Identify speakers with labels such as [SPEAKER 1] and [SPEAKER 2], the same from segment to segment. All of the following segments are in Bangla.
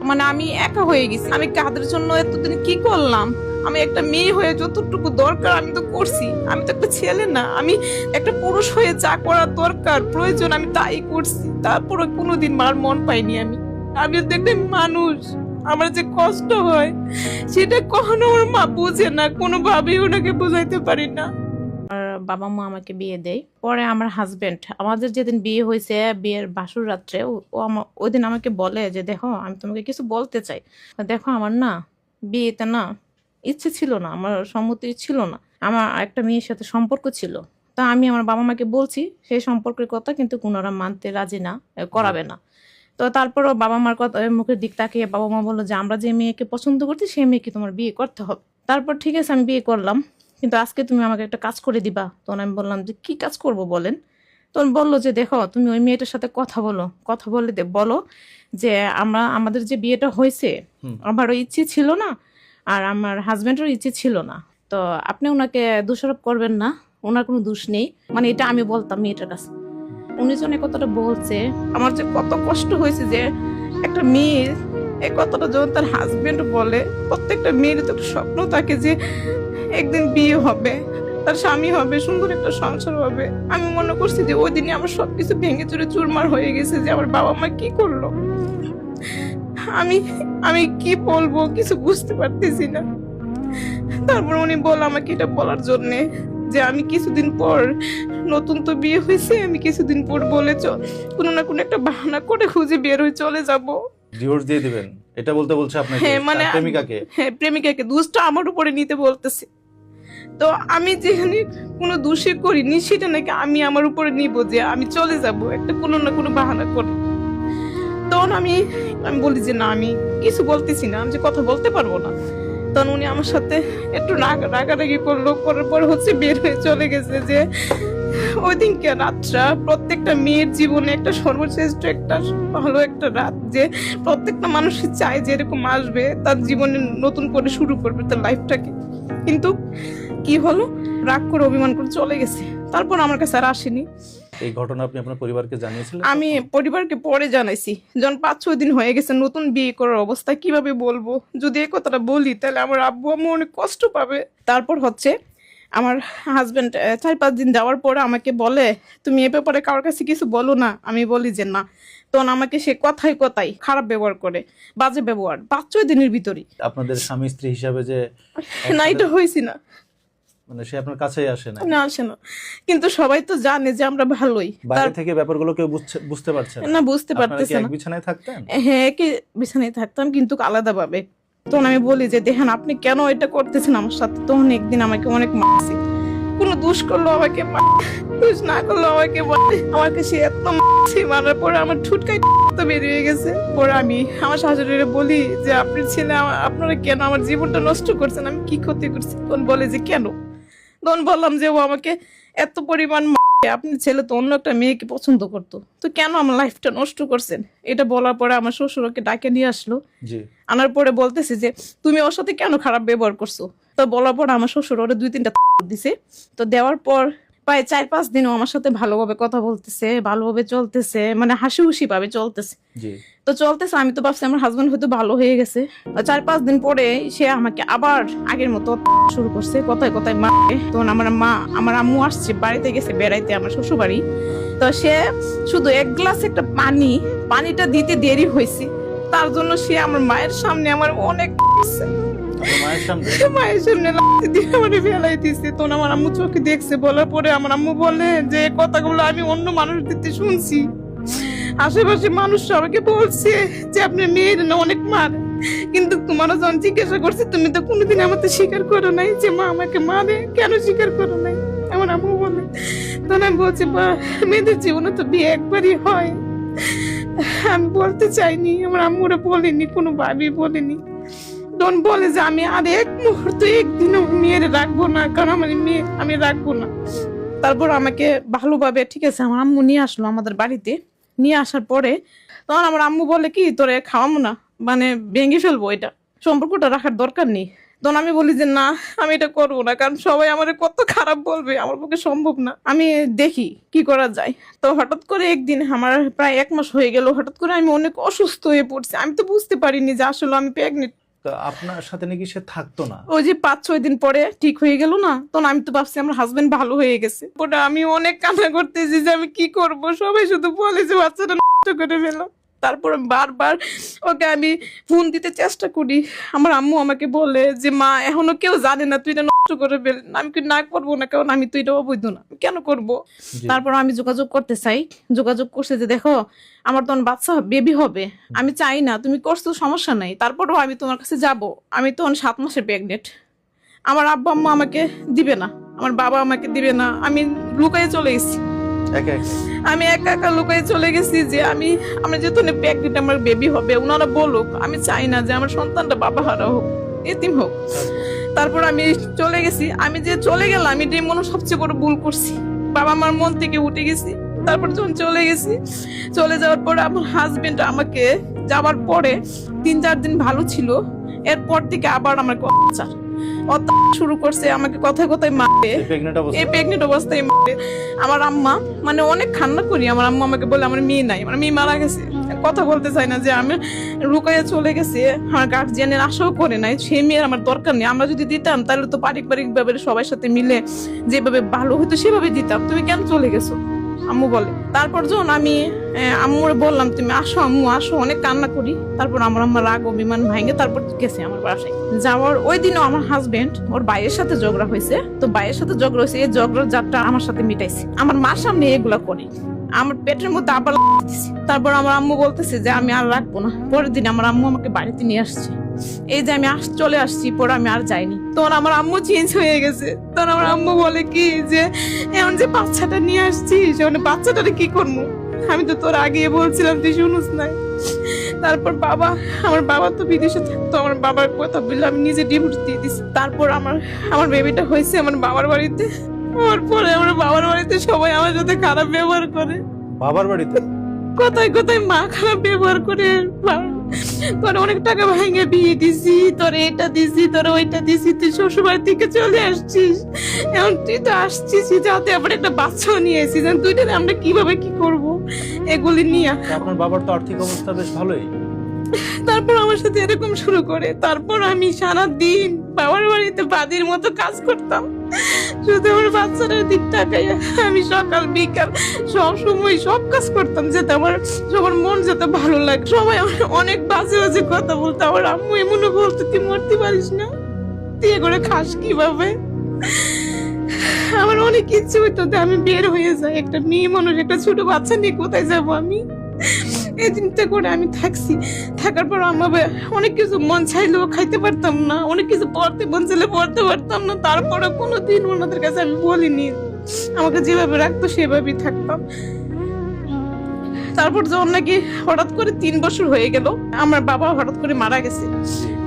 [SPEAKER 1] মানে আমি একা হয়ে গেছি। আমি কাদের জন্য এতদিন কি করলাম? আমি একটা মেয়ে হয়ে যতটুকু দরকার আমি তো করছি। আমি তো একটা ছেলে না, আমি একটা পুরুষ হয়ে যা করার দরকার প্রয়োজন আমি তাই করছি। তারপরে কোনোদিন মার মন পাইনি আমি। আমি তো একটা মানুষ, আমার যে কষ্ট হয় সেটা কখনো আমার মা বুঝে না, কোনোভাবেই ওনাকে বোঝাইতে পারি না। বাবা মা আমাকে বিয়ে দেয়। পরে আমার হাজবেন্ড, আমাদের যেদিন বিয়ে হয়েছে বিয়ের বাসর রাত্রে ওই দিন আমাকে বলে যে দেখো আমি তোমাকে কিছু বলতে চাই। দেখো আমার না বিয়েতে না ইচ্ছে ছিল না, আমার সম্মতি ছিল না। আমার একটা মেয়ের সাথে সম্পর্ক ছিল, তা আমি আমার বাবা মাকে বলছি সেই সম্পর্কের কথা, কিন্তু ওনারা মানতে রাজি না, করাবে না। তো তারপরও বাবা মার কথা মুখের দিক তাকিয়ে বাবা মা বললো যে আমরা যে মেয়েকে পছন্দ করছি সেই মেয়েকে তোমার বিয়ে করতে হবে। তারপর ঠিক আছে আমি বিয়ে করলাম, কিন্তু আজকে তুমি আমাকে একটা কাজ করে দিবা। তখন আমি বললাম যে কি কাজ করব বলেন। তখন বললো যে দেখো তুমি ওই মেয়েটার সাথে কথা বলো, কথা বলে বলো যে আমাদের যে বিয়েটা হয়েছে আমারও ইচ্ছে ছিল না আর আমার হাজবেন্ডেরও ইচ্ছে ছিল না, তো আপনি ওনাকে দোষারোপ করবেন না, ওনার কোনো দোষ নেই। মানে এটা আমি বলতাম মেয়েটার কাছে। উনি যখন এই কথাটা বলছে আমার যে কত কষ্ট হয়েছে যে একটা মেয়ে এই কথাটা যখন তার হাজবেন্ড বলে, প্রত্যেকটা মেয়ের তো একটা স্বপ্ন থাকে যে একদিন বিয়ে হবে, তার স্বামী হবে, সুন্দর একটা সংসার হবে। আমি মনে করছি যে ওই দিনই আমার সবকিছু ভেঙে চুরে চুরমার হয়ে গেছে যে আমার বাবা মা কি করলো। আমি আমি কি বলবো কিছু বুঝতে পারতেছি না। তারপর উনি বল আমাকে এটা বলার জন্যে যে আমি কিছুদিন পর, নতুন তো বিয়ে হয়েছে, আমি কিছুদিন পর বলে কোনো না কোনো একটা বাহানা করে খুঁজে বের হয়ে চলে যাব,
[SPEAKER 2] ডিভোর্স দিয়ে দিবেন, এটা বলতে বলছে আপনাকে?
[SPEAKER 1] হ্যাঁ মানে
[SPEAKER 2] প্রেমিকাকে?
[SPEAKER 1] হ্যাঁ প্রেমিকাকে, দোষটা আমার উপরে নিতে বলতেছে। তো আমি যেখানে কোনো দোষী করিনি সেটা নাকি আমি আমার উপরে নিব যে আমি চলে যাব একটা কোনো না কোনো বাহানা করে। তখন আমি বলি যে না আমি কিছু বলতেছি না, আমি যে কথা বলতে পারবো না। তখন উনি আমার সাথে একটু রাগারাগি করলো, করার পর হচ্ছে বের হয়ে চলে গেছে। যে ওই দিনকে রাতটা প্রত্যেকটা মেয়ের জীবনে একটা সর্বশ্রেষ্ঠ একটা ভালো একটা রাত, যে প্রত্যেকটা মানুষই চায় যে এরকম আসবে, তার জীবনে নতুন করে শুরু করবে তার লাইফটাকে। কিন্তু কি হলো, রাগ করে অভিমান করে চলে গেছে। তারপর আমার কাছে আর আসেনি।
[SPEAKER 2] এই ঘটনা আপনি আপনার পরিবারকে জানিয়েছিলেন?
[SPEAKER 1] আমি পরিবারকে পরে জানাইছি, যখন 5-6 দিন হয়ে গেছে নতুন বিয়ে করার অবস্থা। কিভাবে বলবো, যদি এই কথাটা বলি তাহলে আমার আব্বু আম্মু অনেক কষ্ট পাবে। তারপর হচ্ছে আমার হাজবেন্ড 4-5 দিন যাওয়ার পরে আমাকে বলে তুমি এ ব্যাপারে কারোর কাছে কিছু বলো না। আমি বলি যে না। তখন আমাকে সে কথায় কথায় খারাপ ব্যবহার করে, বাজে ব্যবহার 5-6 দিনের ভিতরই।
[SPEAKER 2] আপনাদের স্বামী স্ত্রী হিসাবে যে
[SPEAKER 1] না এটা হয়েছি না,
[SPEAKER 2] মানে সে আপনার কাছেই আসে না?
[SPEAKER 1] না আসে না, কিন্তু সবাই তো জানে যে আমরা ভালোই।
[SPEAKER 2] বাইরে থেকে ব্যাপারগুলো কেউ বুঝতে পারছে
[SPEAKER 1] না, বুঝতে পারতেছে না।
[SPEAKER 2] এক বিছানায় থাকতেন?
[SPEAKER 1] হ্যাঁ একই বিছানায় থাকতাম কিন্তু আলাদা ভাবে। তখন আমি বলি যে দেখেন আপনি কেন এটা করতেছেন আমার সাথে। তখন একদিন আমাকে অনেক মারছে, কোনো দোষ করলো আমাকে দোষ না করলো আমাকে বলে, আমাকে সে এত মারছে, মারার পরে আমার ঠুটকাই তো বেরিয়ে গেছে। পরে আমি আমার শাশুড়িরে বলি যে আপনার ছেলে আপনারা কেন আমার জীবনটা নষ্ট করছেন, আমি কি ক্ষতি করছি। তখন বলে যে কেন। তখন বললাম যে ও আমাকে এত পরিমাণ আপনি ছেলে তো অন্য একটা মেয়েকে পছন্দ করতো, তো কেন আমার লাইফটা নষ্ট করছেন। এটা বলার পরে আমার শ্বশুর ওকে ডাকে নিয়ে আসলো। আনার পরে বলতেছে যে তুমি ওর সাথে কেন খারাপ ব্যবহার করছো। তো বলার পর আমার শ্বশুর ওরে 2-3টা দিছে। তো দেওয়ার পর প্রায় 4-5 দিনও আমার সাথে ভালোভাবে কথা বলতেছে, ভালোভাবে চলতেছে, মানে হাসি খুশি ভাবে চলতেছে। তো চলতেছে, আমি তো ভাবছি আমার হাজবেন্ড হয়তো ভালো হয়ে গেছে। 4-5 দিন পরে সে আমাকে আবার আগের মতো শুরু করছে, কথায় কথায় মারে। তখন আমার আম্মু আসছে, বাড়িতে গেছে বেড়াইতে আমার শ্বশুর বাড়ি। তো সে শুধু 1 গ্লাস একটা পানিটা দিতে দেরি হয়েছে, তার জন্য সে আমার মায়ের সামনে আমার অনেক মায়ের সামনে লাথি দিয়ে আমার ফেলাই দিচ্ছে। তখন আমার আম্মু চোখে দেখছে, বলার পরে আমার আম্মু বলে যে কথাগুলো আমি অন্য মানুষদের শুনছি, আশেপাশে মানুষ আমাকে বলছে যে আপনার মেয়ের না অনেক মার, কিন্তু তোমারও যখন জিজ্ঞাসা করছে তুমি তো কোনোদিন আমাকে স্বীকার করো নাই যে মা আমাকে মারে, কেন স্বীকার করো নাই। আমার আম্মু বলে, তখন আমি বলছি মেয়েদের জীবনে তো বিয়ে একবারই হয়। আমি বলতে চাইনি, আমার আম্মুরা বলেনি, কোনো ভাবি বলেনি। তখন বলে যে আমি আর এক মুহূর্ত একদিনও মেয়ের রাখবো না, কারণ আমার মেয়ে আমি রাখবো না। তারপর আমাকে ভালোভাবে ঠিক আছে আমার আম্মু নিয়ে আসলো আমাদের বাড়িতে। নিয়ে আসার পরে তখন আমার আম্মু বলে কি তোরে খাওয়াবো না, মানে ভেঙে ফেলবো, এটা সম্পর্কটা রাখার দরকার নেই। তখন আমি বলি যে না, আমি এটা করবো না, কারণ সবাই আমার কত খারাপ বলবে, আমার পক্ষে সম্ভব না, আমি দেখি কি করা যায়। তো হঠাৎ করে একদিন, আমার প্রায় 1 মাস হয়ে গেল, হঠাৎ করে আমি অনেক অসুস্থ হয়ে পড়ছি। আমি তো বুঝতে পারিনি যে আসলে আমি প্রেগনেন্ট।
[SPEAKER 2] তো আপনার সাথে নাকি সে থাকতো না?
[SPEAKER 1] ওই যে 5-6 দিন পরে ঠিক হয়ে গেল না, তখন আমি তো ভাবছি আমার হাজবেন্ড ভালো হয়ে গেছে। ওটা আমি অনেক কান্না করতেছি যে আমি কি করব, সবাই শুধু বলে যে বাচ্চাটা নষ্ট করে ফেলো। তারপর আমি বারবার ওকে আমি ফোন দিতে চেষ্টা করি। আমার আম্মু আমাকে বলে যে মা, এখনো কেউ জানে না তুই এটা নষ্ট করে ফেল। আমি কি না করবো না, কারণ আমি তো এটা অবৈধ না, আমি কেন করব।
[SPEAKER 2] জি।
[SPEAKER 1] তারপর আমি যোগাযোগ করতে চাই, যোগাযোগ করছে যে দেখো আমার তখন বাচ্চা বেবি হবে, আমি চাই না, তুমি করছো সমস্যা নাই, তারপরও আমি তোমার কাছে যাব। আমি তখন 7 মাসে প্রেগনেন্ট। আমার আব্বা আম্মা আমাকে দিবে না, আমার বাবা আমাকে দিবে না, আমি লুকায়ে চলে গেছি।
[SPEAKER 2] একা একা?
[SPEAKER 1] আমি একা একা লুকায়ে চলে গেছি যে আমি যেহেতু প্রেগনেন্ট, আমার বেবি হবে, ওনারা বলুক, আমি চাই না যে আমার সন্তানটা বাবা হারা হোক, এতিম হোক। তারপর আমি চলে গেছি। আমি যে চলে গেলাম, আমি এটাই মনে হয় সবচেয়ে বড় ভুল করছি। বাবা মার মন থেকে উঠে গেছি। তারপর যখন চলে গেছি, চলে যাওয়ার পরে আমার হাজবেন্ড আমাকে যাওয়ার পরে 3-4 দিন ভালো ছিল, এরপর থেকে আবার আমার অত্যাচার শুরু করছে, আমাকে কথায় কথায় মারে। এই প্রেগনেন্ট অবস্থায় মারে। আমার আম্মা অনেক কান্না করি, আমার আম্মা আমাকে বলে আমার মেয়ে নাই, আমার মেয়ে মারা গেছে। কথা বলতে চাই না যে আমি লুকাইয়া চলে গেছে, আমার গার্জিয়ানের আশাও করে নাই, সেই মেয়ের আমার দরকার নেই। আমরা যদি দিতাম তাহলে তো পারিবারিক ভাবে সবার সাথে মিলে যেভাবে ভালো হতো সেভাবে দিতাম, তুমি কেন চলে গেছো, আম্মু বলে। তারপর যখন আমি আম্মুরে বললাম তুমি আসো আম্মু আসো, অনেক কান্না করি। তারপর আমার আম্মা রাগ অভিমান ভাঙে তারপর গেছে আমার বাসায়। যাওয়ার ওই দিনও আমার হাজবেন্ড ওর ভাইয়ের সাথে ঝগড়া হয়েছে, তো ভাইয়ের সাথে ঝগড়া হয়েছে, এই ঝগড়ার জাতটা আমার সাথে মিটাইছে। আমার মার সামনে এগুলা করি, আমার পেটের মধ্যে আবার দিছি। তারপর আমার আম্মু বলতেছে যে আমি আর রাখবো না। পরের দিন আমার আম্মু আমাকে বাড়িতে নিয়ে আসছে, এই যে আমি চলে আসছি, পরে আমি আর যাইনি। তখন আমার আম্মু চেঞ্জ হয়ে গেছে। তখন আমার আম্মু বলে কি যে এমন যে বাচ্চাটা নিয়ে আসছিস, বাচ্চাটারে কি করবো, আমি তো তোর আগে বলছিলাম, তুই শুনুস না। তারপর আমার বাবা তো বিদেশে থাকতো, আমার বাবার কথা বললে আমি নিজে ডিভোর্স দিয়ে দিছি। তারপর আমার বেবিটা হয়েছে আমার বাবার বাড়িতে। ওর পরে আমার বাবার বাড়িতে সবাই আমার সাথে খারাপ ব্যবহার করে।
[SPEAKER 2] বাবার বাড়িতে?
[SPEAKER 1] কোথায় কোথায় মা খারাপ ব্যবহার করে, তোর অনেক টাকা ভাঙে বিয়ে দিছি, তোর এটা দিছি, তোর ওইটা দিছি, তুই শ্বশুরবাড়ি থেকে চলে আসছিস, এখন তুই তো আসছিস যাতে আবার একটা বাচ্চাও নিয়ে এসেছিস, দুইটা আমরা কিভাবে কি করব এগুলি নিয়ে।
[SPEAKER 2] আপনার বাবার তো আর্থিক অবস্থা বেশ ভালোই।
[SPEAKER 1] তারপর আমার সাথে এরকম শুরু করে। তারপর আমি সারা দিন বাবার বাড়িতে বাদির মতো কাজ করতাম, শুধু আমার বাচ্চাটার দিক তাকাইয়া। আমি সকাল বিকাল সব সময় সব কাজ করতাম যাতে আমার সবার মন যাতে ভালো লাগে। সবাই আমার অনেক বাজে বাজে কথা বলতো। আমার আম্মু এমনও বলতো তুই মরতে পারিস না, তুই করে খাস কিভাবে। আমার অনেক ইচ্ছে হইতো যে আমি বের হয়ে যাই, একটা মেয়ে মানুষ একটা ছোট বাচ্চা নিয়ে কোথায় যাবো আমি। এই দিনটা করে আমি থাকার পর আমার অনেক কিছু মন চাইলেও খাইতে পারতাম না, অনেক কিছু পড়তে মন চাইলে পড়তে পারতাম না। তারপরে কোনোদিন ওনাদের কাছে আমি বলিনি, আমাকে যেভাবে রাখতো সেভাবেই থাকতাম। তারপর যখন নাকি হঠাৎ করে 3 বছর হয়ে গেল, আমার বাবা হঠাৎ করে মারা গেছে।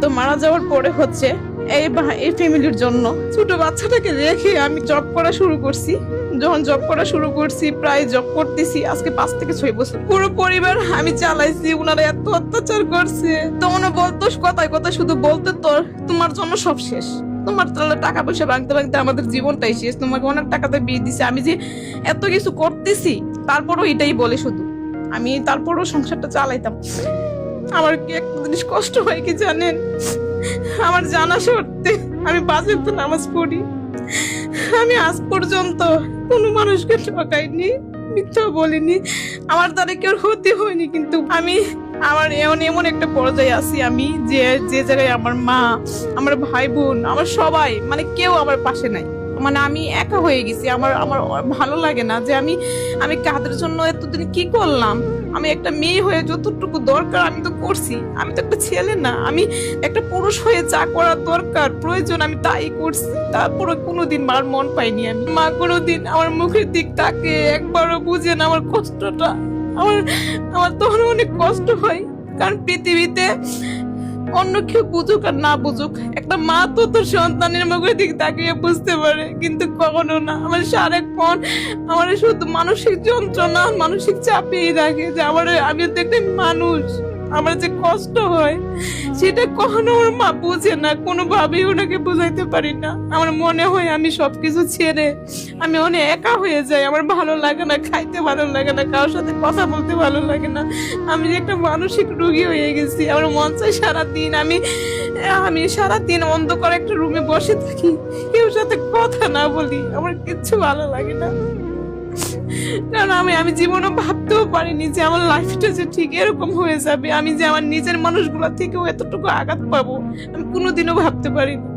[SPEAKER 1] তো মারা যাওয়ার পরে হচ্ছে এই ফ্যামিলির জন্য ছোট বাচ্চাটাকে রেখে আমি জব করা শুরু করছি। যখন জব করা শুরু করছি, প্রায় জব করতেছি আজকে 5 থেকে 6 বছর। পুরো পরিবার আমি চালাইছি, ওনারা এত অত্যাচার করছে। তো ওনারা বলতো কথায় কথায় শুধু বলতো তোমার জন্য সব শেষ, তোমার টাকা পয়সা ভাঙতে ভাঙতে আমাদের জীবনটাই শেষ, তোমাকে অনেক টাকাতে বিয়ে দিছে। আমি যে এত কিছু করতেছি তারপরও এটাই বলে শুধু। আমি তারপরও সংসারটা চালাইতাম। আমার কি একটা জিনিস কষ্ট হয় কি জানেন, আমার জানা সত্ত্বে আমি 5 ওয়াক্ত নামাজ পড়ি, আমি আজ পর্যন্ত কোনো মানুষকে ঠকাইনি, মিথ্যা বলিনি, আমার দ্বারা কেউ ক্ষতি হয়নি। কিন্তু আমার এমন একটা পর্যায়ে আছি আমি যে জায়গায় আমার মা, আমার ভাই বোন, আমার সবাই কেউ আমার পাশে নাই। আমি একা হয়ে গেছি। আমার ভালো লাগে না যে আমি কাদের জন্য এতদিন কি করলাম। আমি একটা মেয়ে হয়ে যতটুকু দরকার আমি তো করছি। আমি তো একটা ছেলে না, আমি একটা পুরুষ হয়ে যা করার দরকার প্রয়োজন আমি তাই করছি। তারপরে কোনোদিন মার মন পাইনি আমি। মা কোনোদিন আমার মুখের দিক তাকে একবারও বুঝে না আমার কষ্টটা। আমার তখন অনেক কষ্ট হয়, কারণ পৃথিবীতে অন্য কেউ বুঝুক আর না বুঝুক, একটা মা তো তোর সন্তানের মুখের দিক তাকিয়ে বুঝতে পারে, কিন্তু কখনো না। আমার সারাক্ষণ আমার শুধু মানসিক যন্ত্রণা, মানসিক চাপেই রাখে যে আমি তো একটা মানুষ, আমার যে কষ্ট হয় সেটা কখনো ওর মা বোঝে না, কোনোভাবেই ওনাকে বোঝাইতে পারি না। আমার মনে হয় আমি সবকিছু ছেড়ে আমি অনেক একা হয়ে যাই, আমার ভালো লাগে না, খাইতে ভালো লাগে না, কারোর সাথে কথা বলতে ভালো লাগে না। আমি যে একটা মানসিক রোগী হয়ে গেছি। আমার মন চাই সারাদিন আমি আমি সারাদিন অন্ধকার একটা রুমে বসে থাকি, কেউ সাথে কথা না বলি, আমার কিচ্ছু ভালো লাগে না। কারণ আমি জীবনে ভাবতেও পারিনি যে আমার লাইফটা যে ঠিক এরকম হয়ে যাবে, আমি যে আমার নিজের মানুষগুলা থেকেও এতটুকু আঘাত পাবো, আমি কোনোদিনও ভাবতে পারিনি।